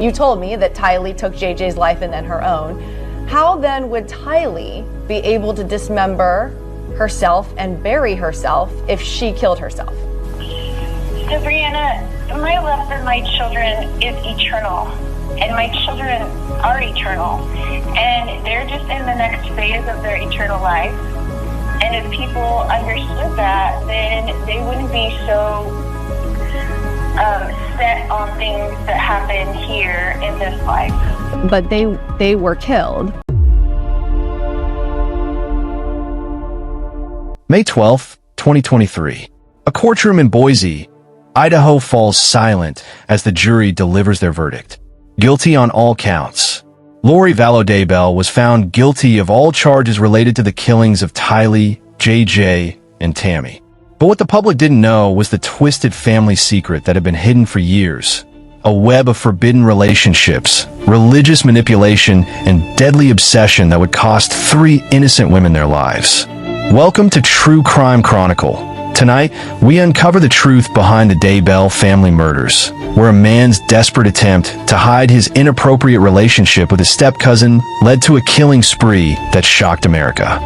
You told me that Tylee took JJ's life and then her own. How then would Tylee be able to dismember herself and bury herself if she killed herself? So Brianna, my love for my children is eternal, and my children are eternal, and they're just in the next phase of their eternal life. And if people understood that, then they wouldn't be so set on things that happen here in this life. But they were killed. May 12th, 2023. A courtroom in Boise, Idaho falls silent as the jury delivers their verdict. Guilty on all counts. Lori Vallow Daybell was found guilty of all charges related to the killings of Tylee, JJ, and Tammy. But what the public didn't know was the twisted family secret that had been hidden for years. A web of forbidden relationships, religious manipulation, and deadly obsession that would cost 3 innocent women their lives. Welcome to True Crime Chronicle. Tonight, we uncover the truth behind the Daybell family murders, where a man's desperate attempt to hide his inappropriate relationship with his step-cousin led to a killing spree that shocked America.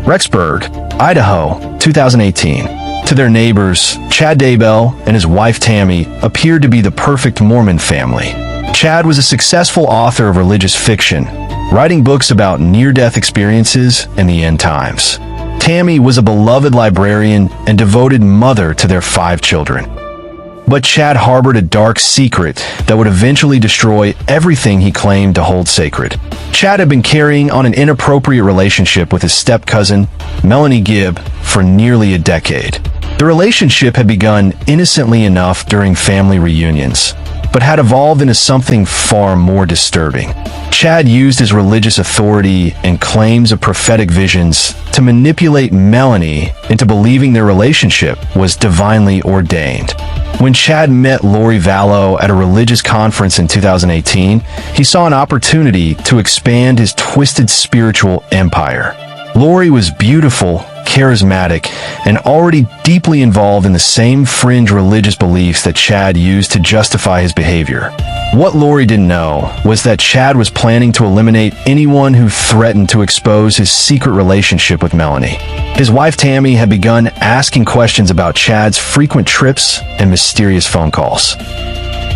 Rexburg, Idaho, 2018. To their neighbors, Chad Daybell and his wife Tammy appeared to be the perfect Mormon family. Chad was a successful author of religious fiction, writing books about near-death experiences and the end times. Tammy was a beloved librarian and devoted mother to their 5 children. But Chad harbored a dark secret that would eventually destroy everything he claimed to hold sacred. Chad had been carrying on an inappropriate relationship with his step-cousin, Melanie Gibb, for nearly a decade. The relationship had begun innocently enough during family reunions, but had evolved into something far more disturbing. Chad used his religious authority and claims of prophetic visions to manipulate Melanie into believing their relationship was divinely ordained. When Chad met Lori Vallow at a religious conference in 2018, he saw an opportunity to expand his twisted spiritual empire. Lori was beautiful, charismatic, and already deeply involved in the same fringe religious beliefs that Chad used to justify his behavior. What Lori didn't know was that Chad was planning to eliminate anyone who threatened to expose his secret relationship with Melanie. His wife Tammy had begun asking questions about Chad's frequent trips and mysterious phone calls.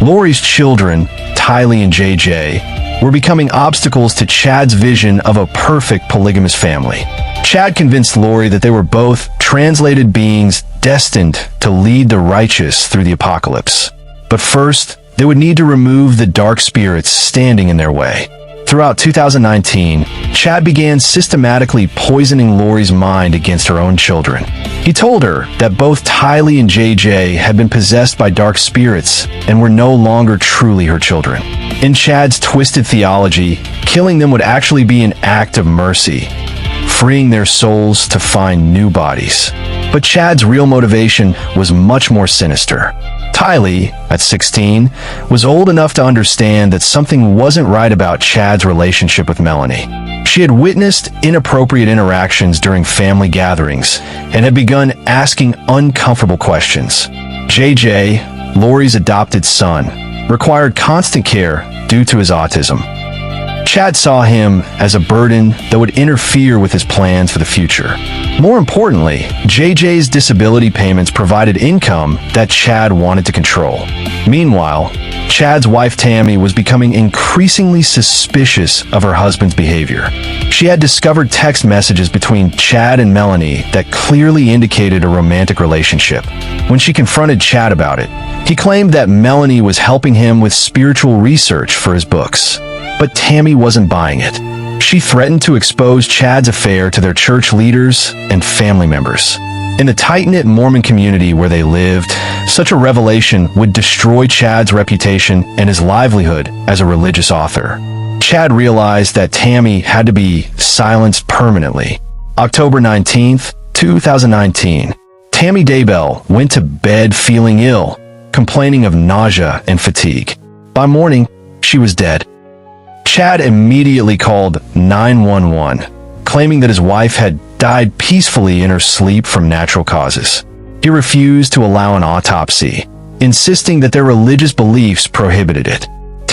Lori's children, Tylee and JJ, were becoming obstacles to Chad's vision of a perfect polygamous family. Chad convinced Lori that they were both translated beings destined to lead the righteous through the apocalypse. But first, they would need to remove the dark spirits standing in their way. Throughout 2019, Chad began systematically poisoning Lori's mind against her own children. He told her that both Tylee and JJ had been possessed by dark spirits and were no longer truly her children. In Chad's twisted theology, killing them would actually be an act of mercy, freeing their souls to find new bodies. But Chad's real motivation was much more sinister. Tylee, at 16, was old enough to understand that something wasn't right about Chad's relationship with Melanie. She had witnessed inappropriate interactions during family gatherings and had begun asking uncomfortable questions. JJ, Lori's adopted son, required constant care due to his autism. Chad saw him as a burden that would interfere with his plans for the future. More importantly, JJ's disability payments provided income that Chad wanted to control. Meanwhile, Chad's wife Tammy was becoming increasingly suspicious of her husband's behavior. She had discovered text messages between Chad and Melanie that clearly indicated a romantic relationship. When she confronted Chad about it, he claimed that Melanie was helping him with spiritual research for his books. But Tammy wasn't buying it. She threatened to expose Chad's affair to their church leaders and family members. In the tight-knit Mormon community where they lived, such a revelation would destroy Chad's reputation and his livelihood as a religious author. Chad realized that Tammy had to be silenced permanently. October 19th, 2019. Tammy Daybell went to bed feeling ill, complaining of nausea and fatigue. By morning, she was dead. Chad immediately called 911, claiming that his wife had died peacefully in her sleep from natural causes. He refused to allow an autopsy, insisting that their religious beliefs prohibited it.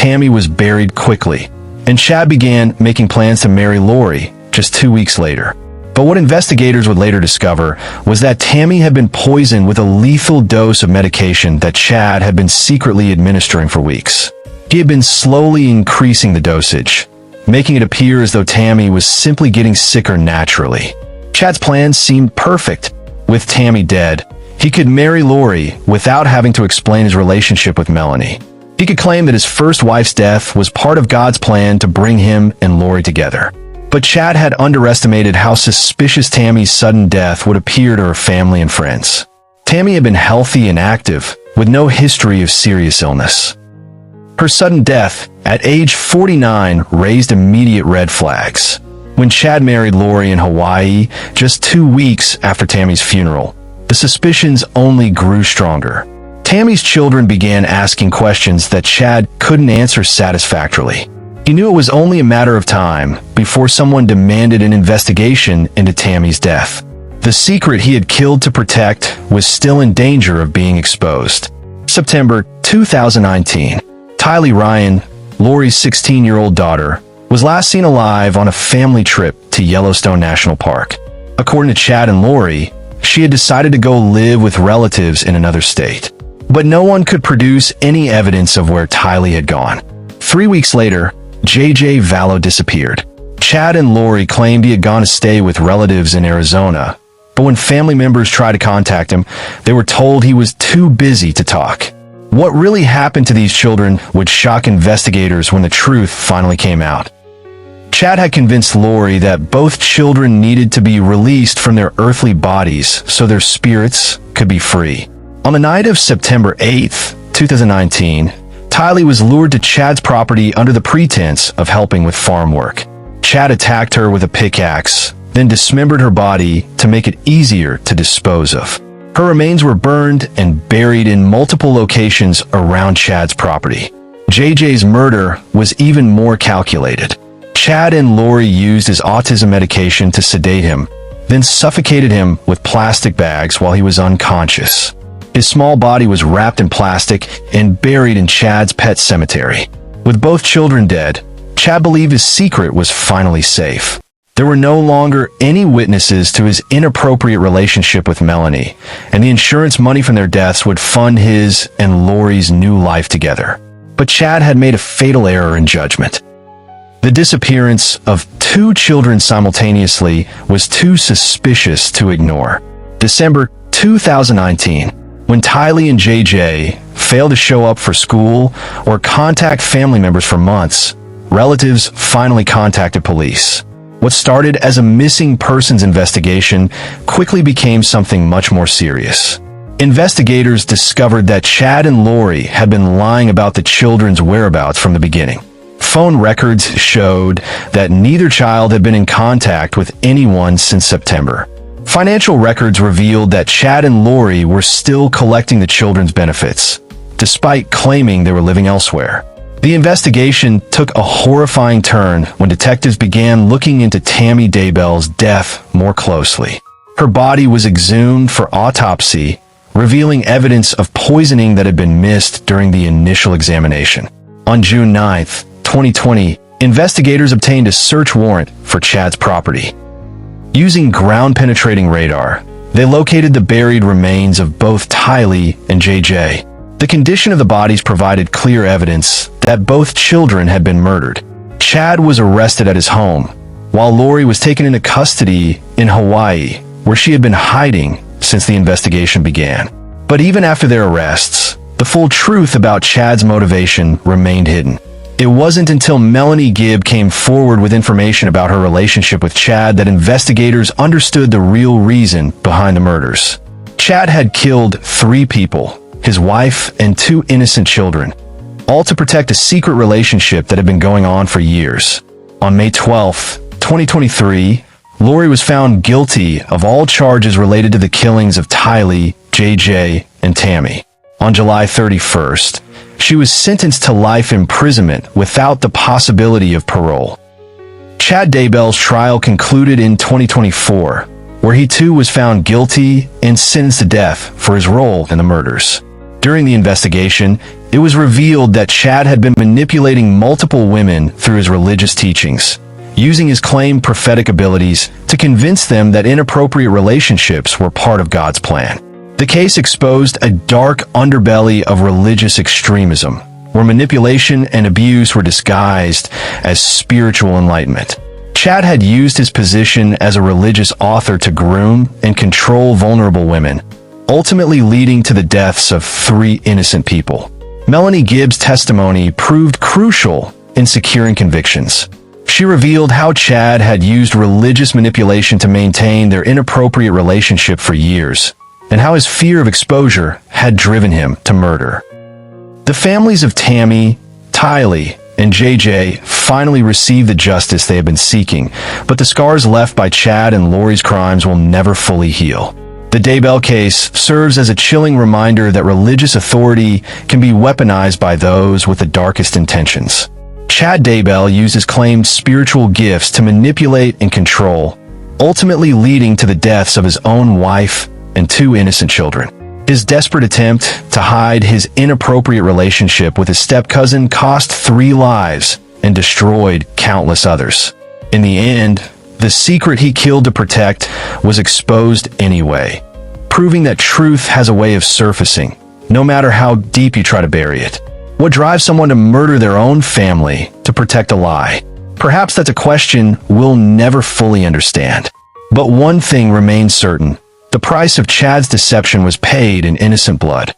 Tammy was buried quickly, and Chad began making plans to marry Lori just 2 weeks later. But what investigators would later discover was that Tammy had been poisoned with a lethal dose of medication that Chad had been secretly administering for weeks. He had been slowly increasing the dosage, making it appear as though Tammy was simply getting sicker naturally. Chad's plan seemed perfect. With Tammy dead, he could marry Lori without having to explain his relationship with Melanie. He could claim that his first wife's death was part of God's plan to bring him and Lori together. But Chad had underestimated how suspicious Tammy's sudden death would appear to her family and friends. Tammy had been healthy and active, with no history of serious illness. Her sudden death, at age 49, raised immediate red flags. When Chad married Lori in Hawaii, just 2 weeks after Tammy's funeral, the suspicions only grew stronger. Tammy's children began asking questions that Chad couldn't answer satisfactorily. He knew it was only a matter of time before someone demanded an investigation into Tammy's death. The secret he had killed to protect was still in danger of being exposed. September 2019. Tylee Ryan, Lori's 16-year-old daughter, was last seen alive on a family trip to Yellowstone National Park. According to Chad and Lori, she had decided to go live with relatives in another state. But no one could produce any evidence of where Tylee had gone. 3 weeks later, JJ Vallow disappeared. Chad and Lori claimed he had gone to stay with relatives in Arizona, but when family members tried to contact him, they were told he was too busy to talk. What really happened to these children would shock investigators when the truth finally came out. Chad had convinced Lori that both children needed to be released from their earthly bodies so their spirits could be free. On the night of September 8th, 2019, Tylee was lured to Chad's property under the pretense of helping with farm work. Chad attacked her with a pickaxe, then dismembered her body to make it easier to dispose of. Her remains were burned and buried in multiple locations around Chad's property. JJ's murder was even more calculated. Chad and Lori used his autism medication to sedate him, then suffocated him with plastic bags while he was unconscious. His small body was wrapped in plastic and buried in Chad's pet cemetery. With both children dead, Chad believed his secret was finally safe. There were no longer any witnesses to his inappropriate relationship with Melanie, and the insurance money from their deaths would fund his and Lori's new life together. But Chad had made a fatal error in judgment. The disappearance of 2 children simultaneously was too suspicious to ignore. December 2019. When Tylee and JJ failed to show up for school or contact family members for months, relatives finally contacted police. What started as a missing persons investigation quickly became something much more serious. Investigators discovered that Chad and Lori had been lying about the children's whereabouts from the beginning. Phone records showed that neither child had been in contact with anyone since September. Financial records revealed that Chad and Lori were still collecting the children's benefits, despite claiming they were living elsewhere. The investigation took a horrifying turn when detectives began looking into Tammy Daybell's death more closely. Her body was exhumed for autopsy, revealing evidence of poisoning that had been missed during the initial examination. On June 9, 2020, investigators obtained a search warrant for Chad's property. Using ground-penetrating radar, they located the buried remains of both Tylee and JJ. The condition of the bodies provided clear evidence that both children had been murdered. Chad was arrested at his home, while Lori was taken into custody in Hawaii, where she had been hiding since the investigation began. But even after their arrests, the full truth about Chad's motivation remained hidden. It wasn't until Melanie Gibb came forward with information about her relationship with Chad that investigators understood the real reason behind the murders. Chad had killed 3 people, his wife and 2 innocent children, all to protect a secret relationship that had been going on for years. On May 12, 2023, Lori was found guilty of all charges related to the killings of Tylee, JJ, and Tammy. On July 31st, she was sentenced to life imprisonment without the possibility of parole. Chad Daybell's trial concluded in 2024, where he too was found guilty and sentenced to death for his role in the murders. During the investigation, it was revealed that Chad had been manipulating multiple women through his religious teachings, using his claimed prophetic abilities to convince them that inappropriate relationships were part of God's plan. The case exposed a dark underbelly of religious extremism, where manipulation and abuse were disguised as spiritual enlightenment. Chad had used his position as a religious author to groom and control vulnerable women, ultimately leading to the deaths of 3 innocent people. Melanie Gibbs' testimony proved crucial in securing convictions. She revealed how Chad had used religious manipulation to maintain their inappropriate relationship for years, and how his fear of exposure had driven him to murder. The families of Tammy, Tylee, and JJ finally received the justice they had been seeking, but the scars left by Chad and Lori's crimes will never fully heal. The Daybell case serves as a chilling reminder that religious authority can be weaponized by those with the darkest intentions. Chad Daybell used his claimed spiritual gifts to manipulate and control, ultimately leading to the deaths of his own wife and 2 innocent children. His desperate attempt to hide his inappropriate relationship with his step-cousin cost 3 lives and destroyed countless others. In the end, the secret he killed to protect was exposed anyway, proving that truth has a way of surfacing, no matter how deep you try to bury it. What drives someone to murder their own family to protect a lie? Perhaps that's a question we'll never fully understand. But one thing remains certain. The price of Chad's deception was paid in innocent blood.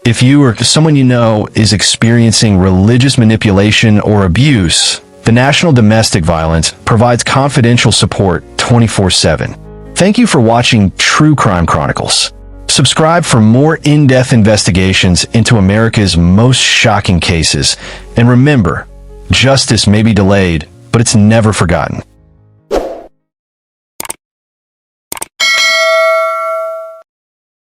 If you or someone you know is experiencing religious manipulation or abuse, the National Domestic Violence provides confidential support 24/7. Thank you for watching True Crime Chronicles. Subscribe for more in-depth investigations into America's most shocking cases. And remember, justice may be delayed, but it's never forgotten.